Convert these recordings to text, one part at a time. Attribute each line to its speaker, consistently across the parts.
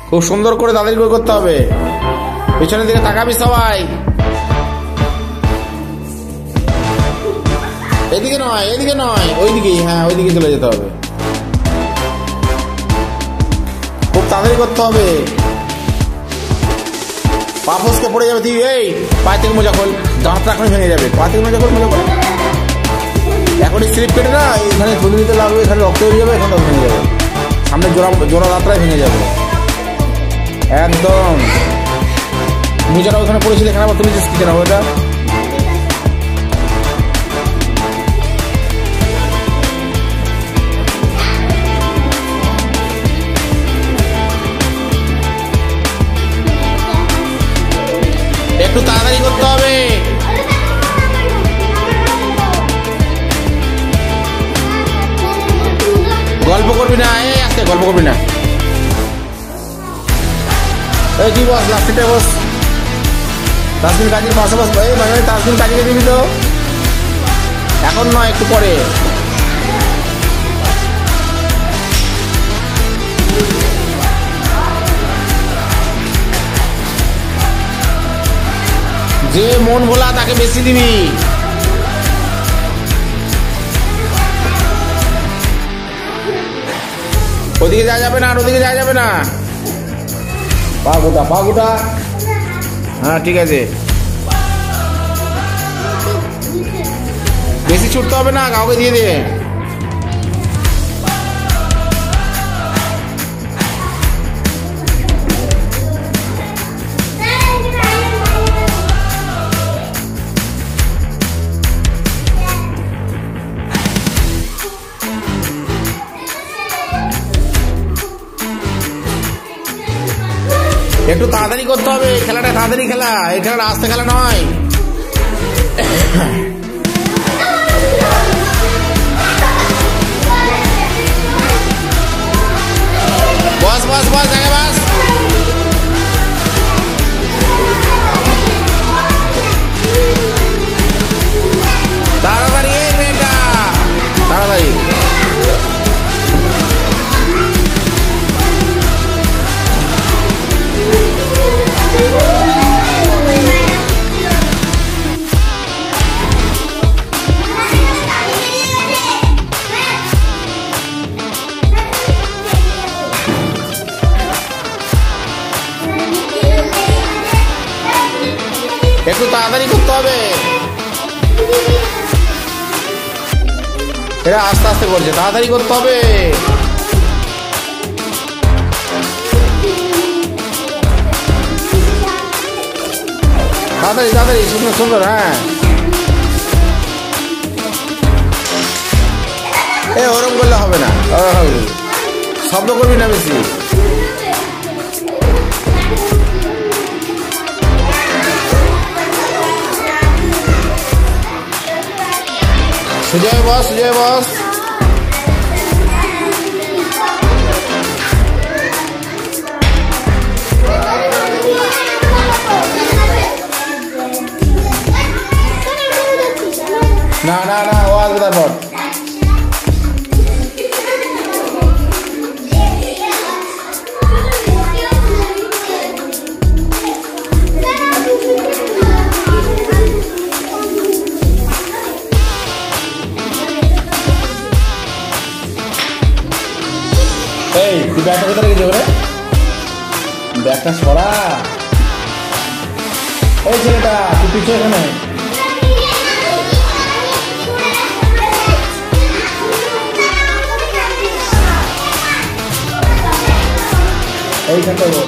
Speaker 1: খুব সুন্দর করে তাড়াতাড়ি করে করতে হবে। পিছনের দিকে তাকাবি সবাই। এদিকে নয়, এদিকে নয়, ওইদিকেই। হ্যাঁ, ওইদিকে চলে যেতে হবে। খুব তাড়াতাড়ি করতে হবে। পা ফসকে পড়ে যাবে। তুই এই পায়ে থেকে মোজা খোল, দাঁতটা এখনই ভেঙে যাবে। পা থেকে মোজা খোল, মোজা খোল। এখনই স্লিপ কেটে না, এখানে তুলে দিতে লাগবে, এখানে রক্ত হয়ে যাবে, এখানে ভেঙে যাবে। সামনে জোড়া দাঁতটাই ভেঙে যাবে একদম। মোজাটা ওখানে পড়েছিল, এখানে আবার তুলেছিস কি কেন ওটা? একটু তাড়াতাড়ি করতে হবে। গল্প করবি না, এই আস্তে গল্প করবি না। এই কি বস, লাস্টে বস। তাসমিন কাজীর পাশে বস। এই মানে তাসমিন কাজীকে দিবি তো, এখন নয়, একটু পরে। যে মন ভোলা তাকে বেশি দিবি। ওদিকে যাওয়া যাবে না, আর ওদিকে যাওয়া যাবে না। পা গোটা, পা গোটা। হ্যাঁ, ঠিক আছে। বেশি ছুটতে হবে না, কাউকে দিয়ে দে। একটু তাড়াতাড়ি করতে হবে। খেলাটা তাড়াতাড়ি খেলা, এই খেলাটা আস্তে খেলা নয়। বস বস বস, জায়গায় বস। তাড়াতাড়ি এই মেয়েটা, তাড়াতাড়ি। একটু তাড়াতাড়ি করতে হবে। এরা আস্তে আস্তে করছে, তাড়াতাড়ি করতে হবে। তাড়াতাড়ি তাড়াতাড়ি, সুন্দর সুন্দর। হ্যাঁ, ওরকম করলে হবে না, শব্দ করবি না বেশি। সুজয় বস, সুজয় বস। না না না, ও আসবে তারপর। এই তুই ব্যাগটা কোথায় রেখেছি ওরে? ব্যাগটা সরা। এই ছেলেটা, তুই পিছু এখানে। এইখানটা বল।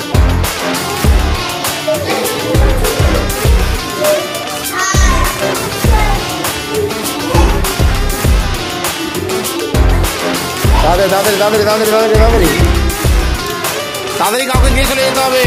Speaker 1: তাড়াতাড়ি তাড়াতাড়ি তাড়াতাড়ি তাড়াতাড়ি তাড়াতাড়ি তাড়াতাড়ি কাউকে দিয়ে চলে যেতে হবে।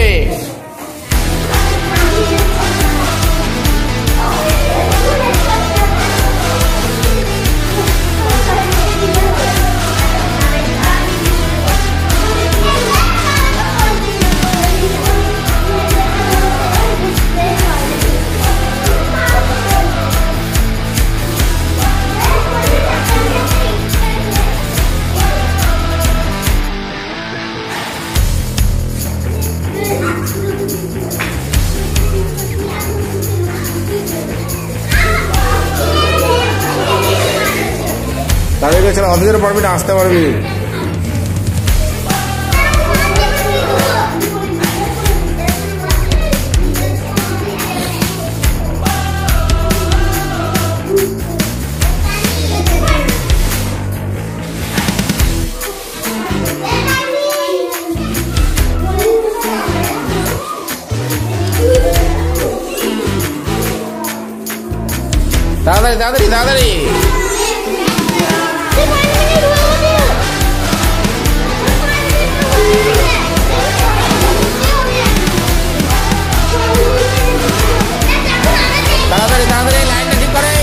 Speaker 1: এখানে অত জোরে পারবি না, আসতে পারবি। তাড়াতাড়ি তাড়াতাড়ি তাড়াতাড়ি। তাড়াতাড়ি তাড়াতাড়ি লাইনটা ঠিক করে।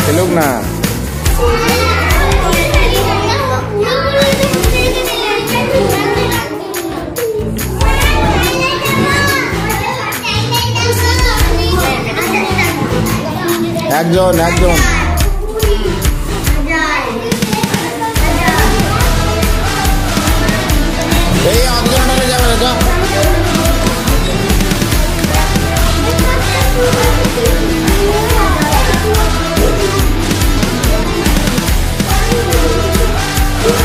Speaker 1: খেলুক না। একজন একজন এই একজন যাবে না।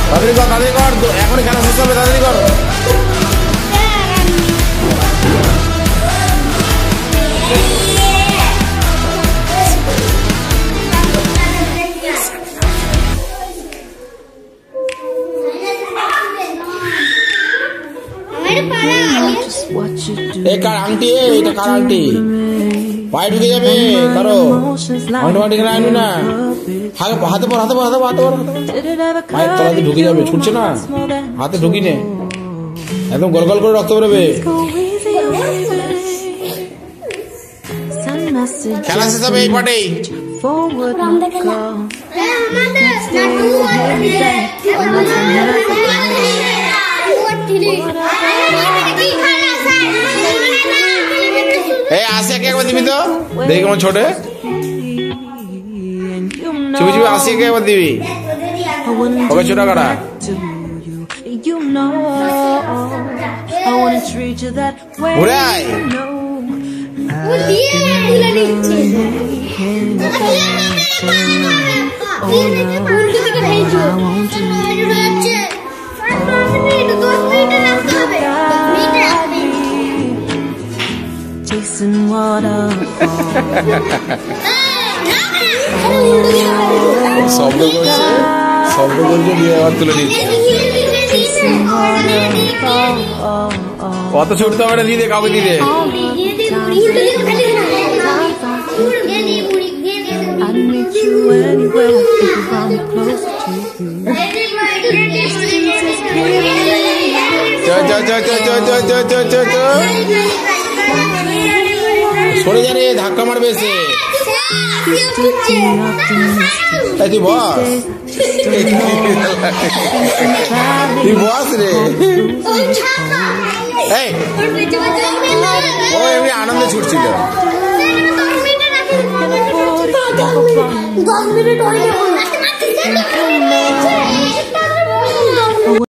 Speaker 1: তাড়াতাড়ি কর তাড়াতাড়ি কর, এখনই খেলা শেষ হবে, তাড়াতাড়ি কর। এই কার আংটি, এটা কার আংটি? পায়ে ঢুকে যাবে কারো, আংটি খেলা আনবি না। হাতে পর হাতে পর হাতে পর হাতে পর, পায়ের তলাতে ঢুকে যাবে, ছুটছে না, হাতে ঢুকি নে, একদম গোল গোল করে রক্ত বেরোবে। খেলা শেষ হবে এই পাটেই। এই আসিয়াকে একবার দিবি তো, দেখি কেমন ছোটে। চুপি চুপি আসিয়াকে একবার দিবি, ওকে ছোট কাটা। ঘুরে আয়। শব্দ করছে, শব্দ করছে, দিয়ে আবার তুলে নিচ্ছে। কত ছুটতে হবে, দিয়ে দে, কাউকে দিয়ে দে। সরে যা রে, ধাক্কা মারবে সে। তুই বস, তুই বস রে। ও এমনি আনন্দে ছুটছিল।